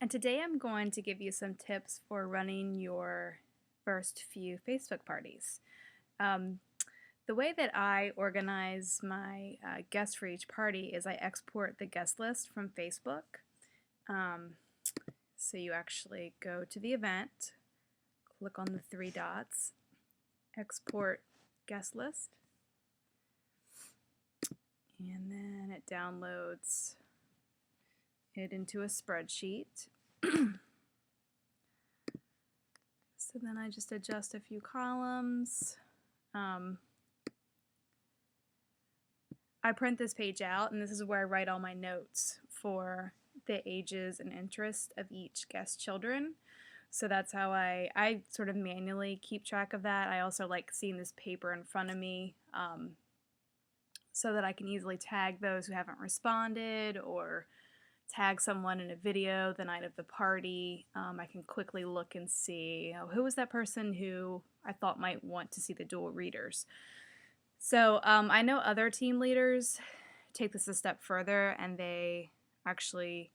And today I'm going to give you some tips for running your first few Facebook parties. Um, the way that I organize my guests for each party is I export the guest list from Facebook. Um, so you actually go to the event, click on the three dots, export guest list, and then it downloads it into a spreadsheet. So then I just adjust a few columns. I print this page out, and this is where I write all my notes for the ages and interests of each guest children. So that's how I sort of manually keep track of that. I also like seeing this paper in front of me so that I can easily tag those who haven't responded or tag someone in a video the night of the party. I can quickly look and see, who was that person who I thought might want to see the dual readers. So I know other team leaders take this a step further and they actually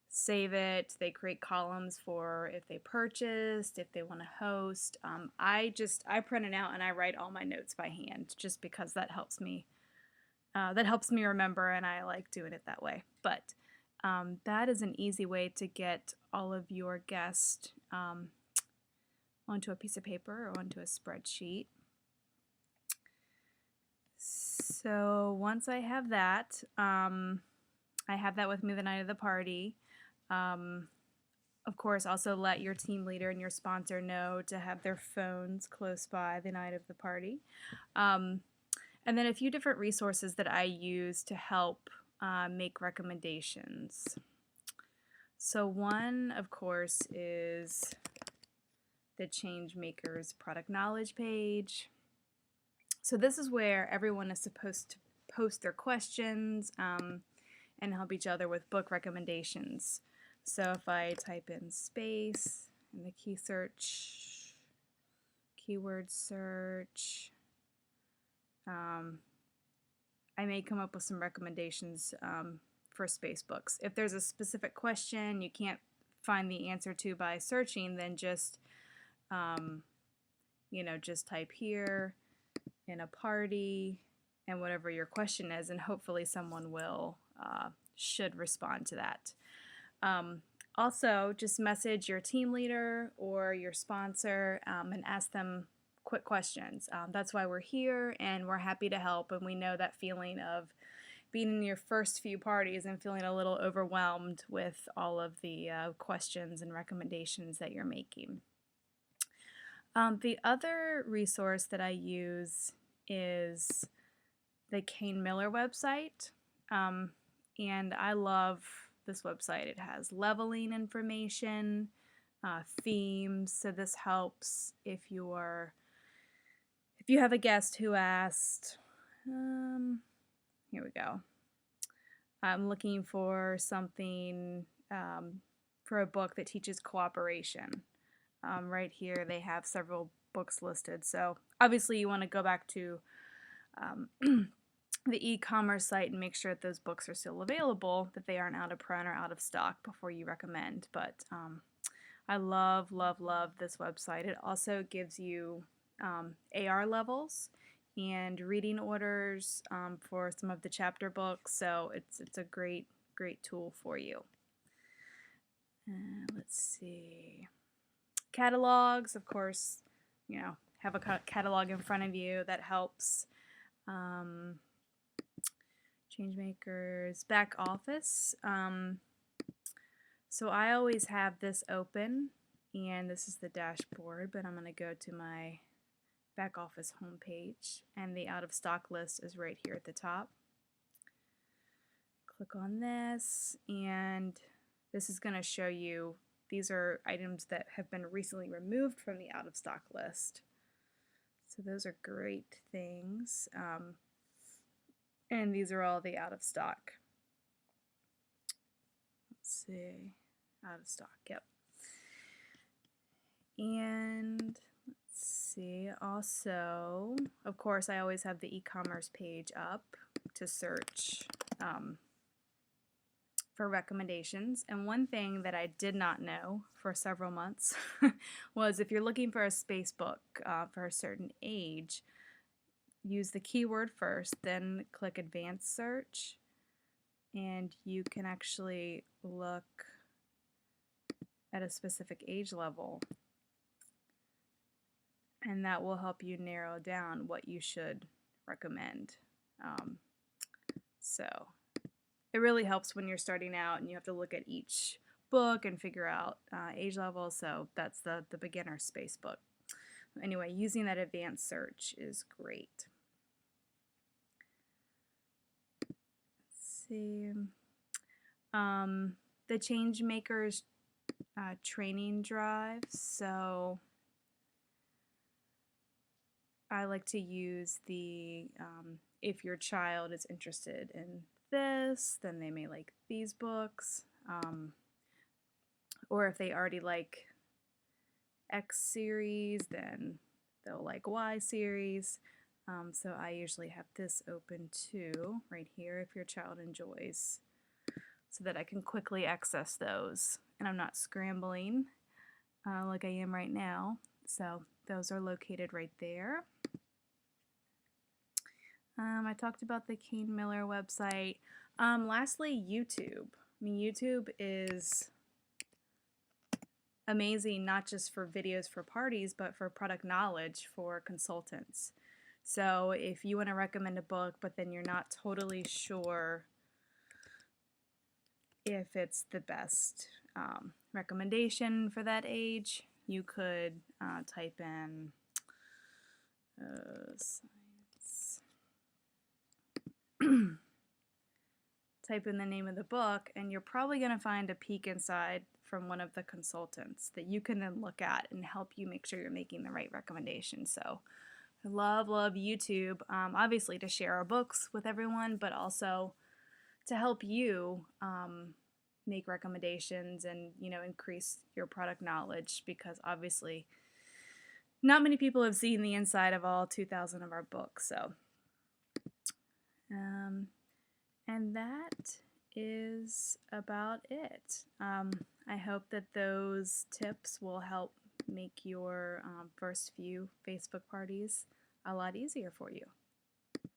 save it. They create columns for if they purchased, if they want to host. I print it out and I write all my notes by hand just because that helps me. That helps me remember, and I like doing it that way. But that is an easy way to get all of your guests onto a piece of paper or onto a spreadsheet. So once I have that, with me the night of the party. Of course, also let your team leader and your sponsor know to have their phones close by the night of the party. And then a few different resources that I use to help make recommendations. So one, of course, is the Changemakers product knowledge page. So this is where everyone is supposed to post their questions and help each other with book recommendations. So if I type in space in the keyword search, I may come up with some recommendations for space books. If there's a specific question you can't find the answer to by searching, then just just type here in a party and whatever your question is, and hopefully someone should respond to that. Also, just message your team leader or your sponsor and ask them quick questions. That's why we're here, and we're happy to help, and we know that feeling of being in your first few parties and feeling a little overwhelmed with all of the questions and recommendations that you're making. The other resource that I use is the Kane Miller website, and I love this website. It has leveling information, themes, so this helps if you have a guest who asked, here we go, I'm looking for something for a book that teaches cooperation. Right here they have several books listed, so obviously you want to go back to the e-commerce site and make sure that those books are still available, that they aren't out of print or out of stock before you recommend. But I love, love, love this website. It also gives you AR levels and reading orders for some of the chapter books, so it's a great tool for you. Let's see. Catalogs, of course, have a catalog in front of you. That helps. Changemakers back office. So I always have this open, and this is the dashboard, but I'm going to go to my back office homepage, and the out of stock list is right here at the top. Click on this, and this is going to show you these are items that have been recently removed from the out of stock list. So those are great things. And these are all the out of stock. Let's see, out of stock, yep. And let's see, also, of course, I always have the e-commerce page up to search for recommendations. And one thing that I did not know for several months was if you're looking for a space book for a certain age, use the keyword first, then click advanced search, and you can actually look at a specific age level, and that will help you narrow down what you should recommend. So it really helps when you're starting out and you have to look at each book and figure out age level. So that's the beginner space book. Anyway, using that advanced search is great. Let's see. The Changemakers training drive. So I like to use the if your child is interested in this, then they may like these books. Or if they already like X series, then they'll like Y series. So I usually have this open too, right here, if your child enjoys, so that I can quickly access those. And I'm not scrambling like I am right now. So those are located right there. I talked about the Kane Miller website. Lastly, YouTube. I mean, YouTube is amazing, not just for videos for parties, but for product knowledge for consultants. So if you want to recommend a book, but then you're not totally sure if it's the best recommendation for that age, you could type in science. Type in the name of the book, and you're probably going to find a peek inside from one of the consultants that you can then look at and help you make sure you're making the right recommendation. So I love YouTube, obviously to share our books with everyone, but also to help you make recommendations and increase your product knowledge, because obviously not many people have seen the inside of all 2,000 of our books. So and that is about it. I hope that those tips will help make your first few Facebook parties a lot easier for you.